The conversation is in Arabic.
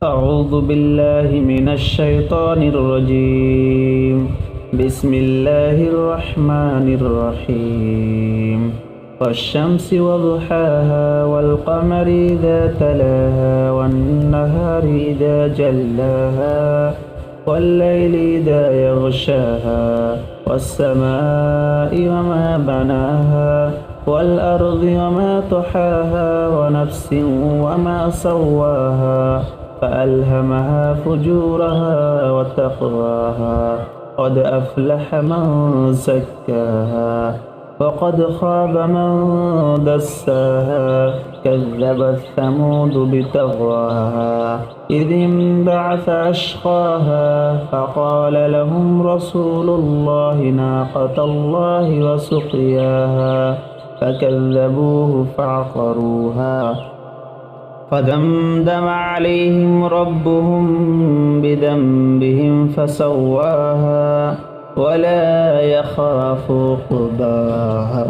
أعوذ بالله من الشيطان الرجيم. بسم الله الرحمن الرحيم. والشمس وضحاها والقمر إذا تلاها والنهار إذا جلاها والليل إذا يغشاها والسماء وما بناها والأرض وما طحاها ونفس وما سواها فألهمها فجورها وتقواها قد أفلح من زكاها وقد خاب من دساها كذبت ثمود بطغواها إذ انبعث أشقاها فقال لهم رسول الله ناقة الله وسقياها فكذبوه فعقروها فدمدم عليهم ربهم بذنبهم فسواها ولا يخاف عقباها.